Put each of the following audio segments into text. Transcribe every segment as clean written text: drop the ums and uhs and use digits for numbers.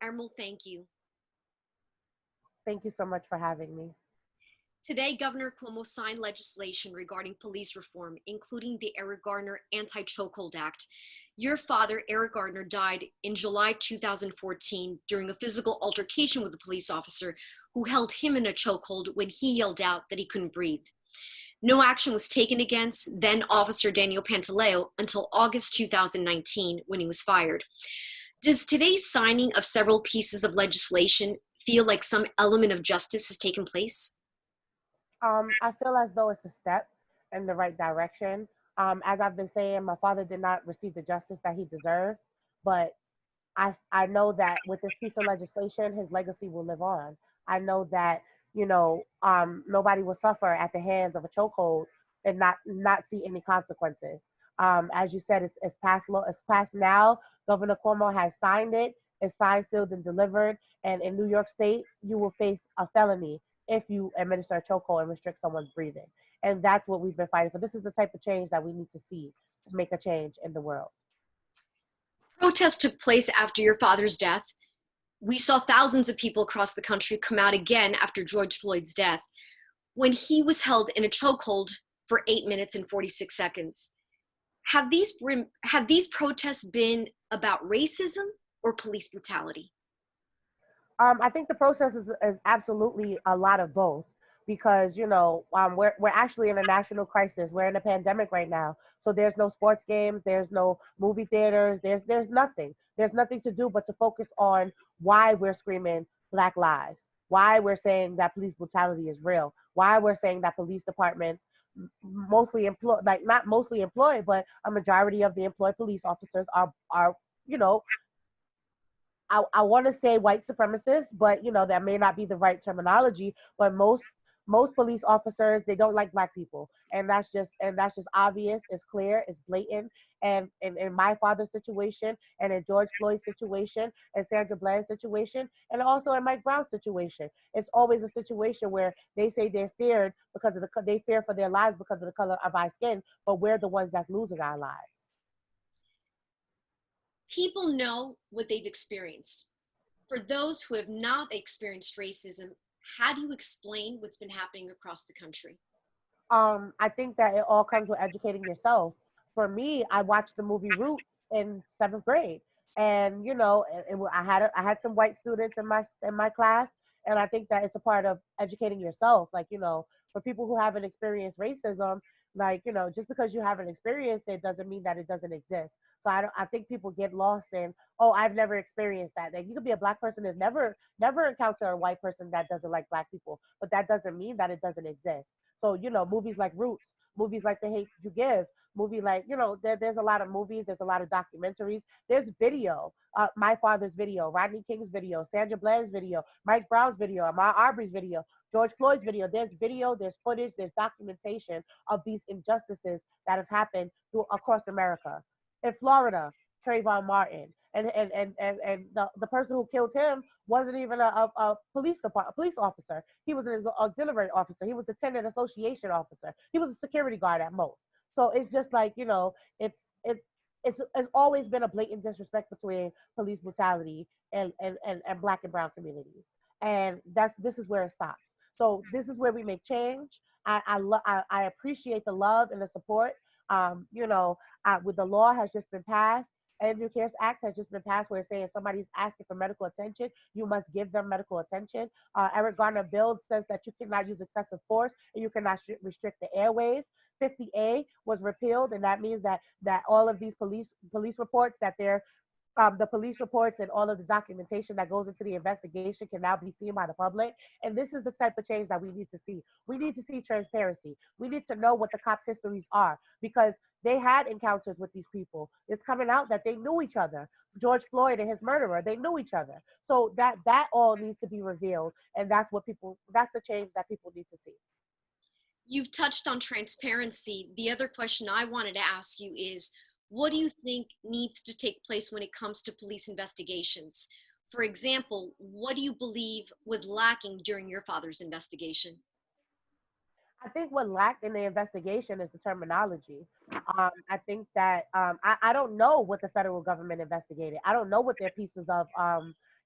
Admiral, thank you. Thank you so much for having me. Today, Governor Cuomo signed legislation regarding police reform, including the Eric Garner Anti-Chokehold Act. Your father, Eric Garner, died in July 2014 during a physical altercation with a police officer who held him in a chokehold when he yelled out that he couldn't breathe. No action was taken against then Officer Daniel Pantaleo until August 2019 when he was fired. Does today's signing of several pieces of legislation feel like some element of justice has taken place? I feel as though it's a step in the right direction. As I've been saying, my father did not receive the justice that he deserved, but I know that with this piece of legislation, his legacy will live on. I know that nobody will suffer at the hands of a chokehold and not see any consequences. As you said, it's passed law. It's passed now. Governor Cuomo has signed it. It's signed, sealed, and delivered. And in New York State, you will face a felony if you administer a chokehold and restrict someone's breathing. And that's what we've been fighting for. This is the type of change that we need to see to make a change in the world. Protests took place after your father's death. We saw thousands of people across the country come out again after George Floyd's death, when he was held in a chokehold for 8 minutes and 46 seconds. Have these protests been about racism or police brutality? I think the process is absolutely a lot of both because we're actually in a national crisis. We're in a pandemic right now, so there's no sports games, there's no movie theaters, there's nothing. There's nothing to do but to focus on why we're screaming Black lives, why we're saying that police brutality is real, why we're saying that police departments mostly employ like not mostly employed, but a majority of the employed police officers are you know I want to say white supremacists, but that may not be the right terminology. But most police officers, they don't like Black people, and that's just obvious. It's clear. It's blatant. And in my father's situation, and in George Floyd's situation, and Sandra Bland's situation, and also in Mike Brown's situation, it's always a situation where they say they're feared because of they fear for their lives because of the color of our skin, but we're the ones that's losing our lives. People know what they've experienced. For those who have not experienced racism, how do you explain what's been happening across the country? I think that it all comes with educating yourself. For me, I watched the movie Roots in seventh grade, and I had some white students in my class, and I think that it's a part of educating yourself. Like for people who haven't experienced racism, like just because you haven't experienced it doesn't mean that it doesn't exist. So I think people get lost in, oh, I've never experienced that. Like you could be a Black person and never encounter a white person that doesn't like Black people, but that doesn't mean that it doesn't exist. So, movies like Roots, movies like The Hate You Give, movie like, there's a lot of movies, there's a lot of documentaries, there's video, my father's video, Rodney King's video, Sandra Bland's video, Mike Brown's video, Ahmaud Arbery's video, George Floyd's video, there's footage, there's documentation of these injustices that have happened across America. In Florida, Trayvon Martin. And the person who killed him wasn't even a police officer. He was an auxiliary officer. He was the tenant association officer. He was a security guard at most. So it's just like it's it it's always been a blatant disrespect between police brutality and Black and brown communities, and this is where it stops. So this is where we make change. I appreciate the love and the support. With the law has just been passed. Andrew Cares Act has just been passed where it's saying somebody's asking for medical attention, you must give them medical attention. Eric Garner bill says that you cannot use excessive force and you cannot restrict the airways. 50A was repealed, and that means that all of these police reports that they're the police reports and all of the documentation that goes into the investigation can now be seen by the public. And this is the type of change that we need to see. We need to see transparency. We need to know what the cops' histories are because they had encounters with these people. It's coming out that they knew each other. George Floyd and his murderer, they knew each other. So that all needs to be revealed. And that's the change that people need to see. You've touched on transparency. The other question I wanted to ask you is, what do you think needs to take place when it comes to police investigations? For example, what do you believe was lacking during your father's investigation? I think what lacked in the investigation is the terminology. I think that I don't know what the federal government investigated. I don't know what their pieces of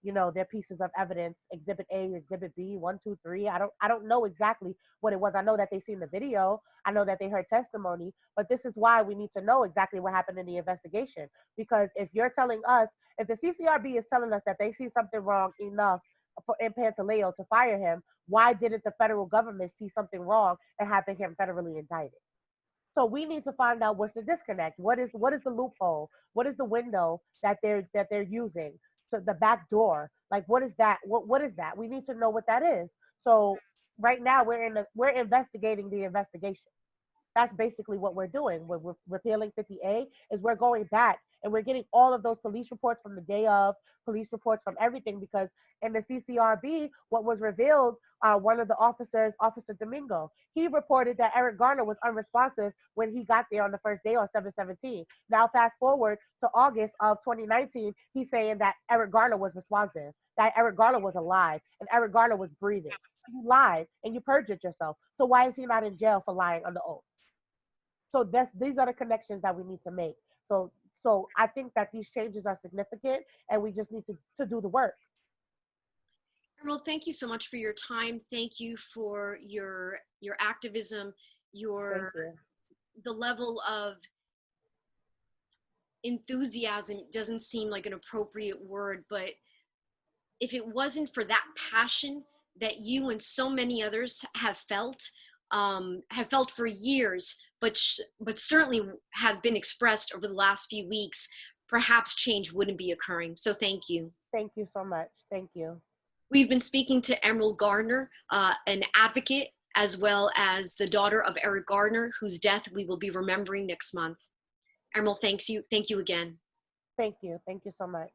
their pieces of evidence, exhibit A, exhibit B, 1, 2, 3. I don't know exactly what it was. I know that they seen the video. I know that they heard testimony, but this is why we need to know exactly what happened in the investigation. Because if you're telling us, if the CCRB is telling us that they see something wrong enough in Pantaleo to fire him, why didn't the federal government see something wrong and have him federally indicted? So we need to find out what's the disconnect. What is the loophole? What is the window that they're using? So the back door. Like what is that? What is that? We need to know what that is. So right now we're investigating the investigation. That's basically what we're doing. We're repealing 50A is we're going back and we're getting all of those police reports from the day of, police reports from everything, because in the CCRB, what was revealed, one of the officers, Officer Domingo, he reported that Eric Garner was unresponsive when he got there on the first day on 7/17. Now fast forward to August of 2019, he's saying that Eric Garner was responsive, that Eric Garner was alive, and Eric Garner was breathing. You lied and you perjured yourself. So why is he not in jail for lying under oath? So these are the connections that we need to make. So I think that these changes are significant and we just need to do the work. Emerald, thank you so much for your time. Thank you for your activism, Thank you. the level of enthusiasm doesn't seem like an appropriate word, but if it wasn't for that passion that you and so many others have felt for years, but certainly has been expressed over the last few weeks, perhaps change wouldn't be occurring. So thank you. Thank you so much. Thank you. We've been speaking to Emerald Garner, an advocate, as well as the daughter of Eric Garner, whose death we will be remembering next month. Emerald, thank you again. Thank you. Thank you so much.